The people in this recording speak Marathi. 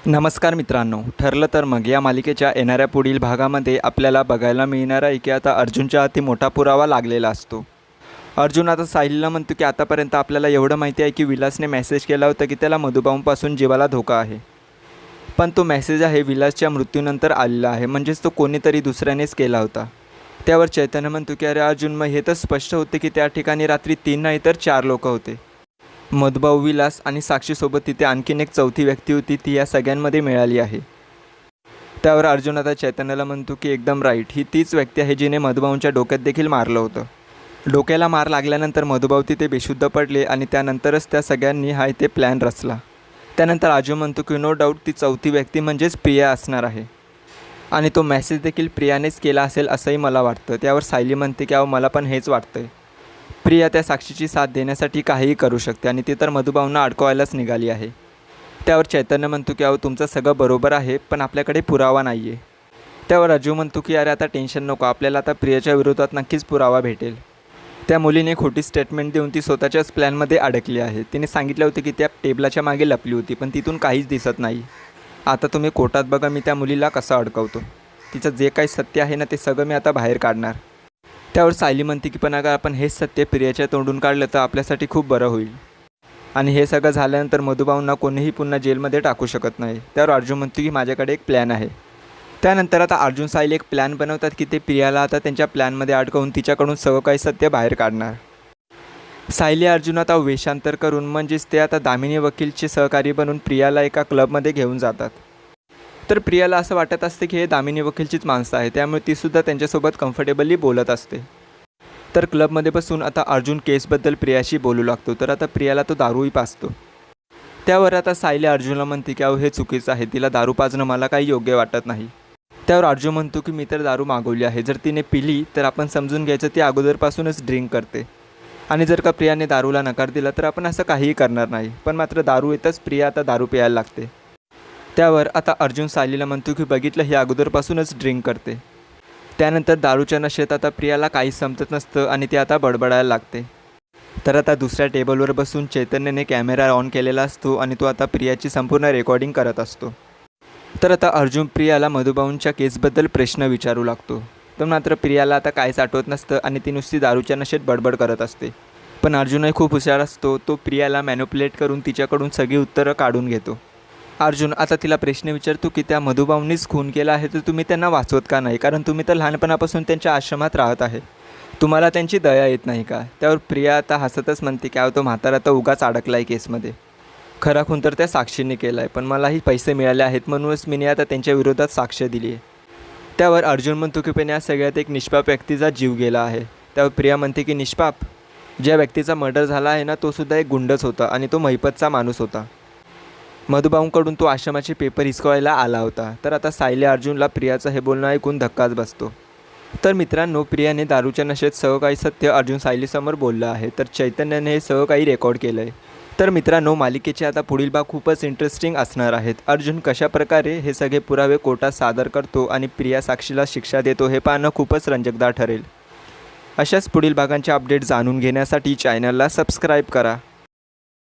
नमस्कार मित्रांनो, ठरलं तर मग या मालिकेच्या येणाऱ्या पुढील भागामध्ये आपल्याला बघायला मिळणार आहे की आता अर्जुनच्या हाती मोठा पुरावा लागलेला असतो. अर्जुन आता साहिलला म्हणतो की आतापर्यंत आपल्याला एवढं माहिती आहे की विलासने मेसेज केला होता की त्याला मधुबाऊंपासून जीवाला धोका आहे. पण तो मेसेज आहे विलासच्या मृत्यूनंतर आलेला आहे, म्हणजेच तो कोणीतरी दुसऱ्यानेच केला होता. त्यावर चैतन्य म्हणतो की अरे अर्जुन, मग हे तर स्पष्ट होते की त्या ठिकाणी रात्री 3 नाही तर 4 लोक होते. मधुभाऊ, विलास आणि साक्षीसोबत तिथे आणखीन एक चौथी व्यक्ती होती, ती या सगळ्यांमध्ये मिळाली आहे. त्यावर अर्जुन आता चैतन्याला म्हणतो की एकदम राईट, ही तीच व्यक्ती आहे जिने मधुभाऊंच्या डोक्यात देखील मारलं होतं. डोक्याला मार लागल्यानंतर मधुभाऊ तिथे बेशुद्ध पडले आणि त्यानंतरच त्या सगळ्यांनी हा इथे प्लॅन रचला. त्यानंतर अर्जुन म्हणतो की नो डाऊट ती चौथी व्यक्ती म्हणजेच प्रिया असणार आहे आणि तो मेसेज देखील प्रियानेच केला असेल असंही मला वाटतं. त्यावर सायली म्हणते की अहो मला पण हेच वाटतंय. प्रिया त्या साक्षीची साथ देण्यासाठी काहीही करू शकते आणि ती तर मधुभाऊंना अडकवायलाच निघाली आहे. त्यावर चैतन्य म्हणतो की अहो तुमचं सगळं बरोबर आहे, पण आपल्याकडे पुरावा नाही आहे. त्यावर अर्जुन म्हणतो की अरे आता टेन्शन नको, आपल्याला आता प्रियाच्या विरोधात नक्कीच पुरावा भेटेल. त्या मुलीने खोटी स्टेटमेंट देऊन ती स्वतःच्याच प्लॅनमध्ये अडकली आहे. तिने सांगितलं होतं की त्या टेबलाच्या मागे लपली होती, पण तिथून काहीच दिसत नाही. आता तुम्ही कोर्टात बघा मी त्या मुलीला कसं अडकवतो. तिचं जे काही सत्य आहे ना ते सगळं मी आता बाहेर काढणार. त्यावर सायली म्हणते की पण अगर आपण हेच सत्य प्रियाच्या तोंडून काढलं तर आपल्यासाठी खूप बरं होईल आणि हे सगळं झाल्यानंतर मधुभाऊंना कोणीही पुन्हा जेलमध्ये टाकू शकत नाही. त्यावर अर्जुन म्हणतो की माझ्याकडे एक प्लॅन आहे. त्यानंतर आता अर्जुन सायली एक प्लॅन बनवतात की ते प्रियाला आता त्यांच्या प्लॅनमध्ये अडकवून तिच्याकडून सगळं काही सत्य बाहेर काढणार. सायली अर्जुन आता वेषांतर करून म्हणजेच ते आता दामिनी वकीलचे सहकारी बनून प्रियाला एका क्लबमध्ये घेऊन जातात. तर प्रियाला असं वाटत असते की हे दामिनी वकीलचीच माणसं आहे, त्यामुळे तीसुद्धा त्यांच्यासोबत कम्फर्टेबली बोलत असते. तर क्लबमध्ये बसून आता अर्जुन केसबद्दल प्रियाशी बोलू लागतो. तर आता प्रियाला तो दारूही पाजतो. त्यावर आता सायली अर्जुनला म्हणते की अहो हे चुकीचं आहे, तिला दारू पाजणं मला काही योग्य वाटत नाही. त्यावर अर्जुन म्हणतो की मी तर दारू मागवली आहे, जर तिने पिली तर आपण समजून घ्यायचं ती अगोदरपासूनच ड्रिंक करते आणि जर का प्रियाने दारूला नकार दिला तर आपण असं काहीही करणार नाही. पण मात्र दारू येतच प्रिया आता दारू प्यायला लागते. त्यावर आता अर्जुन सायलीला म्हणतो की बघितलं, ही अगोदरपासूनच ड्रिंक करते. त्यानंतर दारूच्या नशेत आता प्रियाला काहीच समजत नसतं आणि ती आता बडबडायला लागते. तर आता दुसऱ्या टेबलवर बसून चैतन्यने कॅमेरा ऑन केलेला असतो आणि तो आता प्रियाची संपूर्ण रेकॉर्डिंग करत असतो. तर आता अर्जुन प्रियाला मधुभाऊंच्या केसबद्दल प्रश्न विचारू लागतो. तर मात्र प्रियाला आता काहीच आठवत नसतं आणि ती नुसती दारूच्या नशेत बडबड करत असते. पण अर्जुनही खूप हुशार असतो, तो प्रियाला मॅन्युप्युलेट करून तिच्याकडून सगळी उत्तरं काढून घेतो. अर्जुन आता तिला प्रश्न विचारतो की त्या मधुभाऊंनीच खून केला आहे तर तुम्ही त्यांना वाचवत का नाही, कारण तुम्ही तर लहानपणापासून त्यांच्या आश्रमात राहत आहे, तुम्हाला त्यांची दया येत नाही का. त्यावर प्रिया आता हसतच म्हणते की तो म्हातारा तर उगाच अडकला आहे केसमध्ये, खरा खून तर त्या साक्षीने केला आहे, पण मलाही पैसे मिळाले आहेत म्हणूनच मी आता त्यांच्या विरोधात साक्ष दिली आहे. त्यावर अर्जुन म्हणतो की पण या सगळ्यात एक निष्पाप व्यक्तीचा जीव गेला आहे. त्यावर प्रिया म्हणते की निष्पाप, ज्या व्यक्तीचा मर्डर झाला आहे ना तो सुद्धा एक गुंडच होता आणि तो महिपतचा माणूस होता. मधुभाऊंकडून तो आश्रमाचे पेपर हिसकावायला आला होता. तर आता सायली अर्जुनला प्रियाचं हे बोलणं ऐकून धक्काच बसतो. तर मित्रांनो, प्रियाने दारूच्या नशेत सगळं काही सत्य अर्जुन सायलीसमोर बोललं आहे. तर चैतन्याने हे सगळं काही रेकॉर्ड केलं आहे. तर मित्रांनो, मालिकेचे आता पुढील भाग खूपच इंटरेस्टिंग असणार आहेत. अर्जुन कशाप्रकारे हे सगळे पुरावे कोर्टात सादर करतो आणि प्रिया साक्षीला शिक्षा देतो हे पाहणं खूपच रंजकदार ठरेल. अशाच पुढील भागांचे अपडेट जाणून घेण्यासाठी चॅनलला सबस्क्राईब करा.